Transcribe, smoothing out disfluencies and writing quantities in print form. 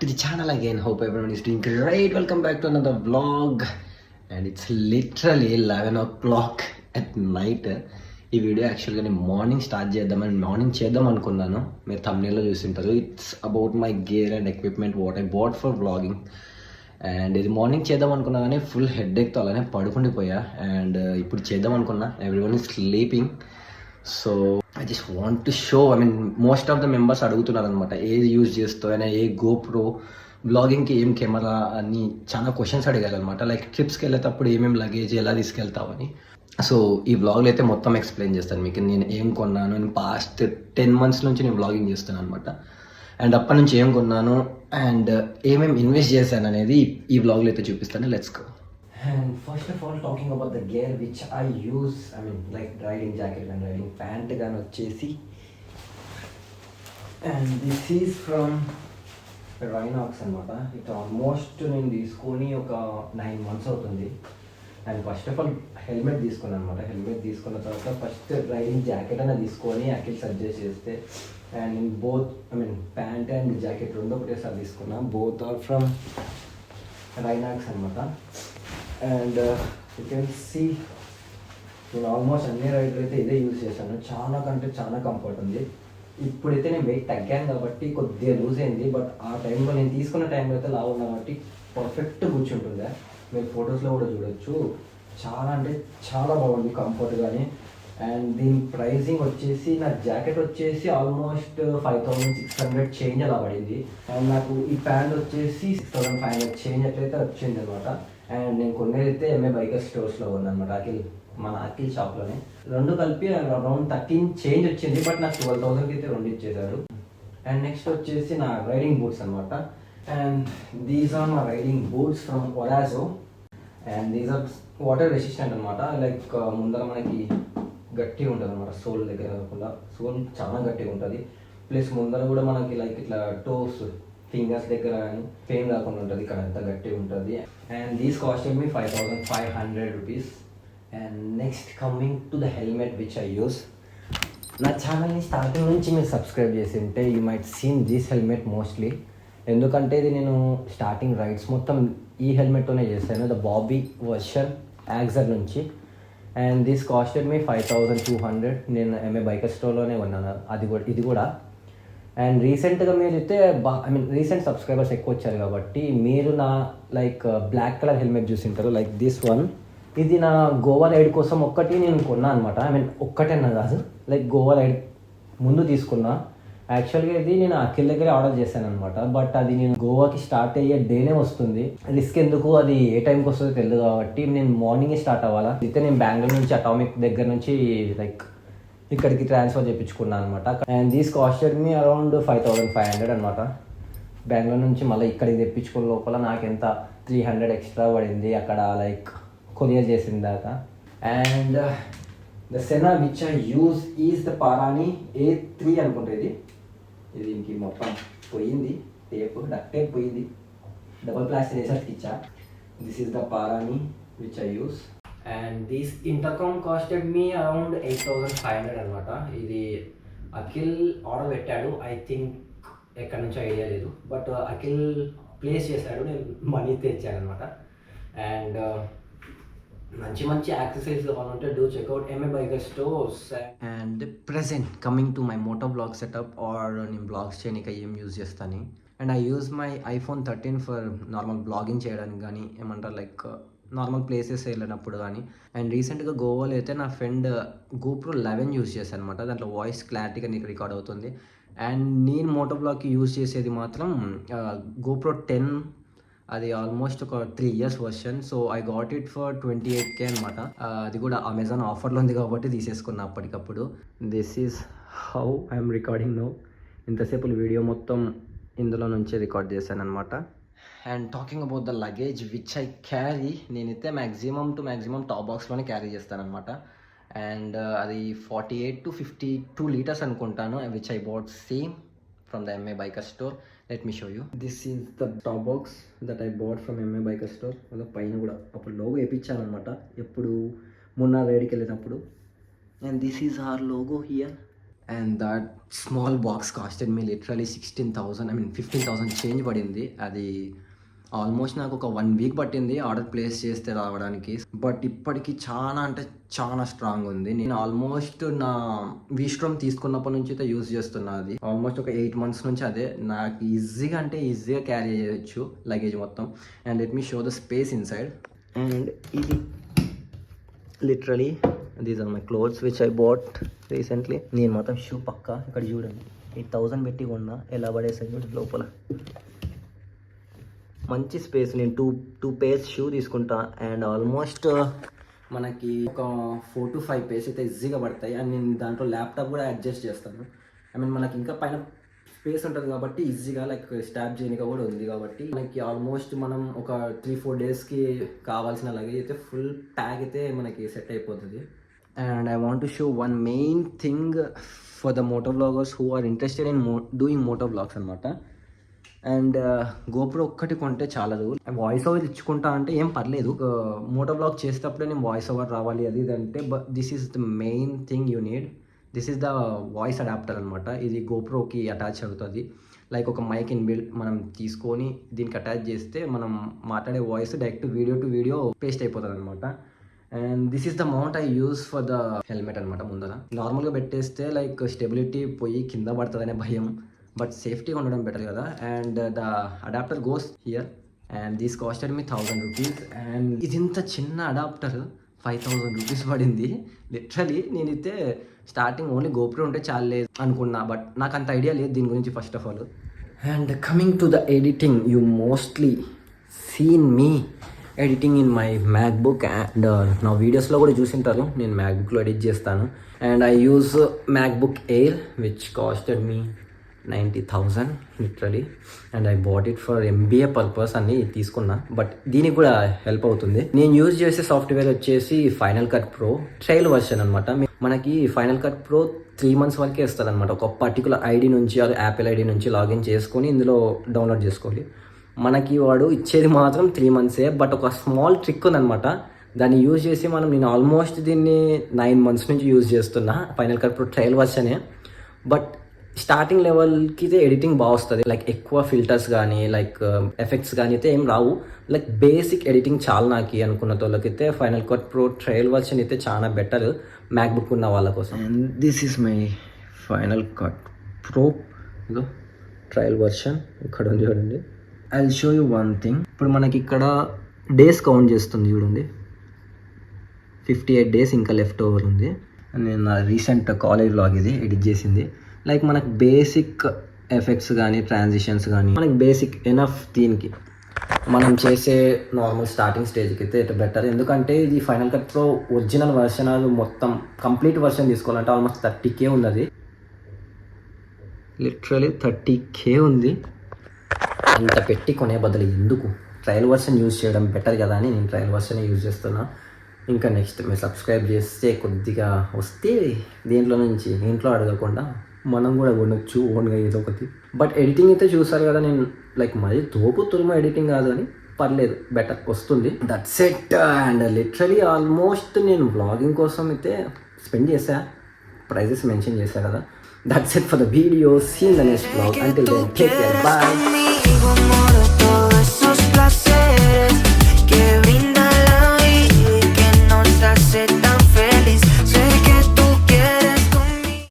to the channel again. Hope everyone is doing great. Welcome back to another vlog. And it's literally 11 o'clock at night. ఈ video యాక్చువల్గా నేను morning start చేద్దామని morning చేద్దాం అనుకున్నాను. మీరు thumbnail చూస్తుంటారు. It's about my gear and equipment what I bought for vlogging. And ఇది morning చేద్దాం అనుకున్నా కానీ ఫుల్ హెడ్ఏక్తో అలానే పడుకుండిపోయా. అండ్ ఇప్పుడు చేద్దాం అనుకున్నా, everyone is sleeping. So I just want to show, I mean most of the members అడుగుతున్నారు అనమాట, ఏది యూజ్ చేస్తావు అయినా, ఏ గోప్రో బ్లాగింగ్కి ఏం కెమెరా అని చాలా క్వశ్చన్స్ అడిగారు అనమాట. లైక్ ట్రిప్స్కి వెళ్ళేటప్పుడు ఏమేమి లగేజ్ ఎలా తీసుకెళ్తావు అని. సో ఈ వ్లాగ్లో అయితే మొత్తం ఎక్స్ప్లెయిన్ చేస్తాను మీకు. నేను ఏం కొన్నాను, నేను పాస్ట్ 10 months నుంచి నేను వ్లాగింగ్ చేస్తాను అనమాట. అండ్ అప్పటి నుంచి ఏం కొన్నాను అండ్ ఏమేమి ఇన్వెస్ట్ చేశాను అనేది ఈ వ్లాగ్లో అయితే చూపిస్తాను. Let's go. And first of all, talking about the gear which I use, I mean like riding jacket and riding pant గాని వచ్చేసి, and this is from Rhinox అనమాట. ఇట్ ఆల్మోస్ట్ నేను తీసుకొని ఒక 9 months అవుతుంది. And first of all helmet తీసుకున్నాను అనమాట. Helmet తీసుకున్న తర్వాత ఫస్ట్ రైడింగ్ జాకెట్ అనేది తీసుకొని అఖిల్ సజెస్ట్ చేస్తే, అండ్ నేను both I mean pant and jacket రెండు ఒకటేసారి తీసుకున్నా. బోత్ ఆర్ ఫ్రమ్ Rhinox అనమాట. అండ్ యూ కెన్ సీ నేను ఆల్మోస్ట్ అన్ని రైడర్ అయితే ఇదే యూజ్ చేశాను. చాలా కంటే చాలా కంఫర్ట్ ఉంది. ఇప్పుడైతే నేను వెయిట్ తగ్గాను కాబట్టి కొద్దిగా లూజ్ అయింది, బట్ ఆ టైంలో నేను తీసుకున్న టైంలో అయితే లావు ఉన్నా కాబట్టి పర్ఫెక్ట్ కూర్చుంటుందా. మీరు ఫొటోస్లో కూడా చూడొచ్చు. చాలా అంటే చాలా బాగుంది కంఫర్ట్ కానీ. అండ్ దీని ప్రైజింగ్ వచ్చేసి, నా జాకెట్ వచ్చేసి ఆల్మోస్ట్ 5600 చేంజ్ అలా పడింది. అండ్ నాకు ఈ ప్యాంట్ వచ్చేసి 6500 చేంజ్ అట్లయితే వచ్చింది అనమాట. అండ్ నేను కొనేదైతే ఎంఏ బైకర్ స్టోర్స్లో ఉందన్నమాట, మన అఖిల్ షాప్లోనే. రెండు కలిపి అరౌండ్ 13 చేంజ్ వచ్చింది, బట్ నాకు 12,000కి అయితే రెండు ఇచ్చేసారు. అండ్ నెక్స్ట్ వచ్చేసి నా రైడింగ్ బూట్స్ అనమాట. And these are my riding boots from ఒరాజో. And these are water resistant అనమాట. లైక్ ముందర మనకి గట్టిగా ఉంటుంది అనమాట, సోల్ దగ్గర కాకుండా. సోల్ చాలా గట్టిగా ఉంటుంది, ప్లస్ ముందర కూడా మనకి లైక్ ఇట్లా టోస్ ఫింగర్స్ దగ్గర కానీ పెయిన్ రాకుండా ఉంటుంది. ఇక్కడ అంతా గట్టిగా ఉంటుంది. And these costed me 5500 rupees. And next coming to the helmet which I use. నా ఛానల్ని స్టార్టింగ్ నుంచి మీరు సబ్స్క్రైబ్ చేసి ఉంటే you might seen this helmet mostly. ఎందుకంటే ఇది నేను స్టార్టింగ్ రైడ్స్ మొత్తం ఈ హెల్మెట్తోనే చేశాను, ద బాబీ వర్షన్ యాక్సర్ నుంచి. అండ్ దిస్ కాస్టెడ్ మీ 5200. నేను ఎంఏ బైకర్ స్టోర్లోనే కొన్నాను ఇది కూడా. అండ్ రీసెంట్గా మీరు అయితే ఐ మీన్ రీసెంట్ సబ్స్క్రైబర్స్ ఎక్కువ వచ్చారు కాబట్టి మీరు నా లైక్ బ్లాక్ కలర్ హెల్మెట్ చూసింటారు, లైక్ దిస్ వన్. ఇది నా గోవా రైడ్ కోసం ఒక్కటి నేను కొన్నా అనమాట. ఐ మీన్ ఒక్కటేనా కాదు, లైక్ గోవా రైడ్ ముందు తీసుకున్నా. యాక్చువల్గా ఇది నేను అఖిల్ దగ్గరే ఆర్డర్ చేశాను అనమాట, బట్ అది నేను గోవాకి స్టార్ట్ అయ్యే డేనే వస్తుంది. రిస్క్ ఎందుకు, అది ఏ టైంకి వస్తుందో తెలియదు కాబట్టి నేను మార్నింగే స్టార్ట్ అవ్వాలా. అయితే నేను బెంగళూరు నుంచి అటామిక్ దగ్గర నుంచి లైక్ ఇక్కడికి ట్రాన్స్ఫర్ చేయించుకున్నాను అనమాట. And these costed me around 5500 అనమాట. బెంగళూరు నుంచి మళ్ళీ ఇక్కడికి తెప్పించుకున్న లోపల నాకు ఎంత 300 ఎక్స్ట్రా పడింది అక్కడ, లైక్ కొరియర్ చేసిన దాకా. And the Sena which I use is the Parani A3 అనుకుంటా. ఇది దీనికి మొత్తం పోయింది టేప్, డక్ టేప్ పోయింది, డబల్ ప్లాస్టర్ వేసేసి ఇచ్చా. This is the Parani which I use. And this intercom costed me around 8500 అనమాట. ఇది అఖిల్ ఆర్డర్ పెట్టాడు, ఐ థింక్ ఎక్కడి నుంచో ఐడియా లేదు, బట్ అఖిల్ ప్లేస్ చేశాడు, నేను మనీ తెచ్చాను అనమాట. అండ్ మంచి మంచి యాక్సెసరీస్ కావాలంటే do checkout MA biker stores. And present coming to my moto blog setup, or నేను బ్లాగ్స్ చేయడానికి ఏం యూజ్ చేస్తాను. And I use my iPhone 13 for normal blogging చేయడానికి కానీ, ఏమంటారు లైక్ నార్మల్ ప్లేసెస్ వెళ్ళినప్పుడు కానీ. అండ్ రీసెంట్గా గోవాలో అయితే నా ఫ్రెండ్ GoPro 11 యూజ్ చేశాను అనమాట. దాంట్లో వాయిస్ క్లారిటీగా నీకు రికార్డ్ అవుతుంది. అండ్ నేను మోటో బ్లాగ్కి యూజ్ చేసేది మాత్రం GoPro 10. అది ఆల్మోస్ట్ ఒక 3 years version. So I got it for 28K అనమాట. అది కూడా అమెజాన్ ఆఫర్లో ఉంది కాబట్టి తీసేసుకున్నా అప్పటికప్పుడు. This is how I'm recording no. ఇంతసేపు వీడియో మొత్తం ఇందులో నుంచే రికార్డ్ చేశాను అనమాట. And talking about the luggage which I carry, నేనైతే మ్యాక్సిమం టాప్ బాక్స్లోనే క్యారీ చేస్తాను అనమాట. అండ్ అది 48 to 52 liters అనుకుంటాను, which I bought same from the MA biker store. Let me show you. This is the top box that I bought from MA biker store. అలా పైన కూడా అప్పుడు logo వేయించాను అనమాట, ఎప్పుడు మొన్న రైడ్కి వెళ్ళినప్పుడు. And this is our logo here. And that small box costed me literally 16,000 15,000 change పడింది. అది ఆల్మోస్ట్ నాకు ఒక 1 వీక్ పట్టింది ఆర్డర్ ప్లేస్ చేస్తే రావడానికి. బట్ ఇప్పటికి చాలా అంటే చాలా స్ట్రాంగ్ ఉంది. నేను ఆల్మోస్ట్ నా వీస్ట్రోమ్ తీసుకున్నప్పటి నుంచి అయితే యూజ్ చేస్తున్నా. అది ఆల్మోస్ట్ ఒక 8 months నుంచి అదే. నాకు ఈజీగా అంటే ఈజీగా క్యారీ చేయొచ్చు లగేజ్ మొత్తం. And let me show the space inside. And ఇది literally these are my clothes which I bought recently. నేను మాత్రం షూ పక్కా ఇక్కడ చూడండి 8,000 పెట్టి కొన్నా, ఎలా పడేసాను లోపల. మంచి స్పేస్. నేను టూ పేర్స్ షూ తీసుకుంటా అండ్ ఆల్మోస్ట్ మనకి ఒక 4 to 5 పేర్స్ అయితే ఈజీగా పడతాయి. అండ్ నేను దాంట్లో ల్యాప్టాప్ కూడా అడ్జస్ట్ చేస్తాను. మనకి ఇంకా పైన స్పేస్ ఉంటుంది కాబట్టి ఈజీగా స్టాప్ చేయడానికి కూడా ఉంది కాబట్టి మనకి ఆల్మోస్ట్ మనం ఒక 3-4 డేస్కి కావాల్సిన లగేజ్ అయితే ఫుల్ ప్యాక్ అయితే మనకి సెట్ అయిపోతుంది. And I want to show one main thing for the moto vloggers who are interested in doing moto vlogs అనమాట. అండ్ గోప్రో ఒక్కటి కొంటే చాలదు. వాయిస్ ఓవర్ ఇచ్చుకుంటా అంటే ఏం పర్లేదు, మోటో వ్లాగ్ చేసేటప్పుడే నేను వాయిస్ ఓవర్ రావాలి అది ఇది అంటే, but this is the main thing you need. This is the voice adapter అనమాట. ఇది గోప్రోకి అటాచ్ అవుతుంది. ఒక మైక్ ఇన్బిల్ట్ మనం తీసుకొని దీనికి అటాచ్ చేస్తే మనం మాట్లాడే voice direct video to video paste అయిపోతుంది అనమాట. And this is the mount I use for the helmet అనమాట. ముందర నార్మల్గా పెట్టేస్తే స్టెబిలిటీ పోయి కింద పడుతుందనే భయం, బట్ సేఫ్టీగా ఉండడం బెటర్ కదా. And the adapter goes here and this costed me 1,000 rupees. And ఇది ఇంత చిన్న అడాప్టర్ 5,000 rupees పడింది లిటరలీ. నేనైతే స్టార్టింగ్ ఓన్లీ గోప్రో ఉంటే చాలే అనుకున్నా, బట్ నాకు అంత ఐడియా లేదు దీని గురించి first of all. And coming to the editing, you mostly seen me editing in my MacBook. And నా వీడియోస్లో కూడా చూసింటారు నేను మ్యాక్బుక్లో ఎడిట్ చేస్తాను. And I use MacBook Air which costed me 90,000 literally. And I bought it for MBA purpose అని తీసుకున్నా, but దీనికి కూడా హెల్ప్ అవుతుంది. నేను యూజ్ చేసే సాఫ్ట్వేర్ వచ్చేసి final cut pro trial version అనమాట. మనకి ఫైనల్ కట్ ప్రో 3 months వరకే ఇస్తుంది అనమాట. ఒక పర్టికులర్ ఐడి నుంచి అది యాపిల్ ఐడి నుంచి లాగిన్ చేసుకొని ఇందులో డౌన్లోడ్ చేసుకోవాలి. మనకి వాడు ఇచ్చేది మాత్రం 3 months. బట్ ఒక స్మాల్ ట్రిక్ ఉందనమాట. దాన్ని యూజ్ చేసి నేను ఆల్మోస్ట్ దీన్ని 9 months నుంచి యూజ్ చేస్తున్నా ఫైనల్ కట్ ప్రో ట్రయల్ వర్షనే. బట్ స్టార్టింగ్ లెవెల్కి అయితే ఎడిటింగ్ బాగా వస్తుంది. ఎక్కువ ఫిల్టర్స్ కానీ ఎఫెక్ట్స్ కానీ అయితే ఏం రావు. బేసిక్ ఎడిటింగ్ చాలా నాకు అనుకున్న వాళ్ళకైతే final cut pro trial version అయితే చాలా బెటర్ మ్యాక్బుక్ ఉన్న వాళ్ళ కోసం. And this is my final cut pro trial version. ఇక్కడ ఉంది చూడండి. I will show you one thing. ఇప్పుడు మనకి ఇక్కడ డేస్ కౌంట్ చేస్తుంది చూడండి. 58 days ఇంకా లెఫ్ట్ ఓవర్ ఉంది. నేను నా రీసెంట్ కాలేజ్ వ్లాగ్ ఇది ఎడిట్ చేసింది. మనకు బేసిక్ ఎఫెక్ట్స్ కానీ ట్రాన్సిషన్స్ కానీ మనకి బేసిక్ ఎనఫ్. దీనికి మనం చేసే నార్మల్ స్టార్టింగ్ స్టేజ్కి అయితే ఇట్ బెటర్. ఎందుకంటే ఇది final cut pro original version, అది మొత్తం కంప్లీట్ వర్షన్ తీసుకోవాలంటే ఆల్మోస్ట్ 30K ఉన్నది. లిటరలీ 30K ఉంది. అంత పెట్టి కొనే బదులు ఎందుకు ట్రయల్ వర్షన్ యూజ్ చేయడం బెటర్ కదా అని నేను ట్రయల్ వర్షన్ యూజ్ చేస్తున్నా. ఇంకా నెక్స్ట్ మీరు సబ్స్క్రైబ్ చేస్తే కొద్దిగా వస్తే దీంట్లో నుంచి ఇంట్లో అడగకుండా మనం కూడా కొనొచ్చు ఓన్గా ఏదో ఒకటి. బట్ ఎడిటింగ్ అయితే చూసారు కదా, నేను మరీ తోపు తురుమ ఎడిటింగ్ కాదు అని పర్లేదు, బెటర్ వస్తుంది. That's it. And literally almost నేను వ్లాగింగ్ కోసం అయితే స్పెండ్ చేశా. ప్రైజెస్ మెన్షన్ చేశా కదా. That's it for the video. See in the next vlog. Until then take care, by.